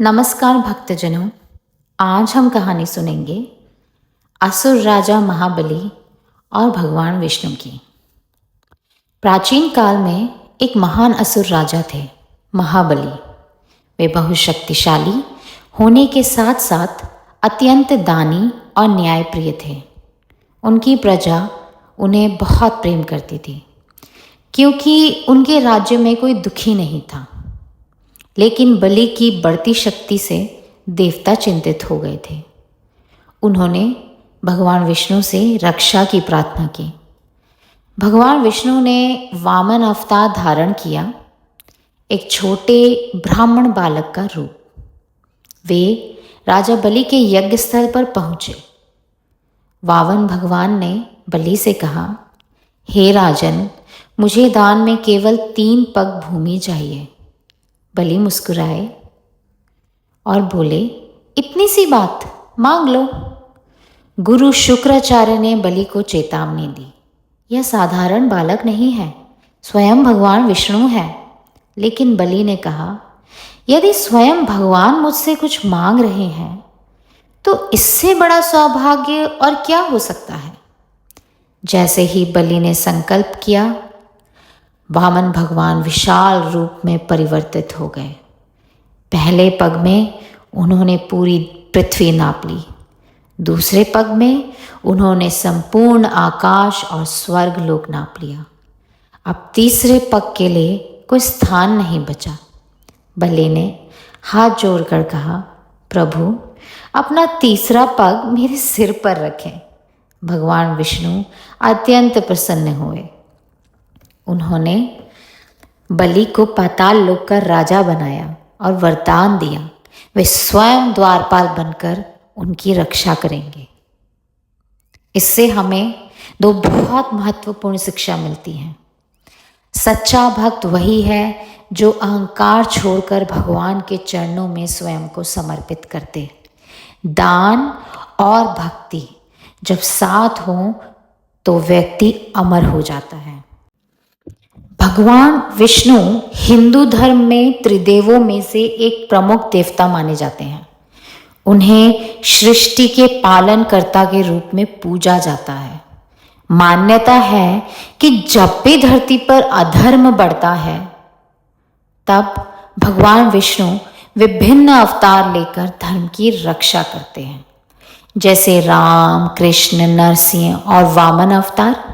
नमस्कार भक्तजनों, आज हम कहानी सुनेंगे असुर राजा महाबली और भगवान विष्णु की। प्राचीन काल में एक महान असुर राजा थे, महाबली। वे बहुत शक्तिशाली होने के साथ साथ अत्यंत दानी और न्यायप्रिय थे। उनकी प्रजा उन्हें बहुत प्रेम करती थी, क्योंकि उनके राज्य में कोई दुखी नहीं था। लेकिन बलि की बढ़ती शक्ति से देवता चिंतित हो गए थे। उन्होंने भगवान विष्णु से रक्षा की प्रार्थना की। भगवान विष्णु ने वामन अवतार धारण किया, एक छोटे ब्राह्मण बालक का रूप। वे राजा बलि के यज्ञ स्थल पर पहुंचे। वामन भगवान ने बलि से कहा, हे राजन, मुझे दान में केवल 3 पग भूमि चाहिए। बलि मुस्कुराए और बोले, इतनी सी बात, मांग लो। गुरु शुक्राचार्य ने बलि को चेतावनी दी, यह साधारण बालक नहीं है, स्वयं भगवान विष्णु है। लेकिन बलि ने कहा, यदि स्वयं भगवान मुझसे कुछ मांग रहे हैं तो इससे बड़ा सौभाग्य और क्या हो सकता है। जैसे ही बलि ने संकल्प किया, वामन भगवान विशाल रूप में परिवर्तित हो गए। पहले पग में उन्होंने पूरी पृथ्वी नाप ली, दूसरे पग में उन्होंने संपूर्ण आकाश और स्वर्ग लोक नाप लिया। अब तीसरे पग के लिए कोई स्थान नहीं बचा। बलि ने हाथ जोड़कर कहा, प्रभु, अपना तीसरा पग मेरे सिर पर रखें। भगवान विष्णु अत्यंत प्रसन्न हुए। उन्होंने बलि को पाताल लोक का राजा बनाया और वरदान दिया, वे स्वयं द्वारपाल बनकर उनकी रक्षा करेंगे। इससे हमें 2 बहुत महत्वपूर्ण शिक्षा मिलती हैं। सच्चा भक्त वही है जो अहंकार छोड़कर भगवान के चरणों में स्वयं को समर्पित करते। दान और भक्ति जब साथ हो तो व्यक्ति अमर हो जाता है। भगवान विष्णु हिंदू धर्म में त्रिदेवों में से एक प्रमुख देवता माने जाते हैं। उन्हें सृष्टि के पालनकर्ता के रूप में पूजा जाता है। मान्यता है कि जब भी धरती पर अधर्म बढ़ता है, तब भगवान विष्णु विभिन्न अवतार लेकर धर्म की रक्षा करते हैं, जैसे राम, कृष्ण, नरसिंह और वामन अवतार।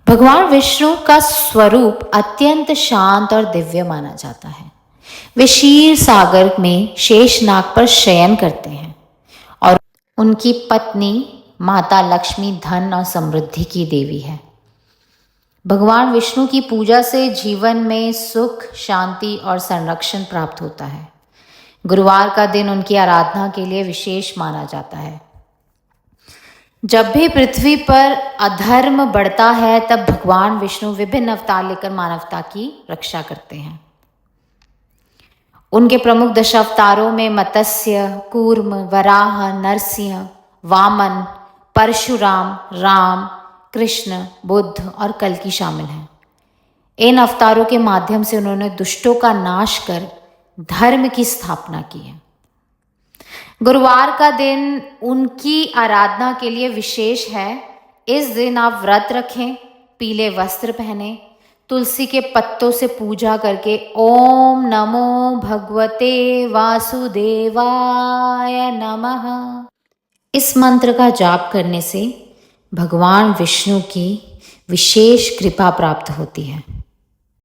भगवान विष्णु का स्वरूप अत्यंत शांत और दिव्य माना जाता है। वे क्षीर सागर में शेषनाग पर शयन करते हैं और उनकी पत्नी माता लक्ष्मी धन और समृद्धि की देवी है। भगवान विष्णु की पूजा से जीवन में सुख, शांति और संरक्षण प्राप्त होता है। गुरुवार का दिन उनकी आराधना के लिए विशेष माना जाता है। जब भी पृथ्वी पर अधर्म बढ़ता है, तब भगवान विष्णु विभिन्न अवतार लेकर मानवता की रक्षा करते हैं। उनके प्रमुख दशावतारों में मत्स्य, कूर्म, वराह, नरसिंह, वामन, परशुराम, राम, कृष्ण, बुद्ध और कल्कि शामिल हैं। इन अवतारों के माध्यम से उन्होंने दुष्टों का नाश कर धर्म की स्थापना की है। गुरुवार का दिन उनकी आराधना के लिए विशेष है। इस दिन आप व्रत रखें, पीले वस्त्र पहने, तुलसी के पत्तों से पूजा करके ओम नमो भगवते वासुदेवाय नमः इस मंत्र का जाप करने से भगवान विष्णु की विशेष कृपा प्राप्त होती है।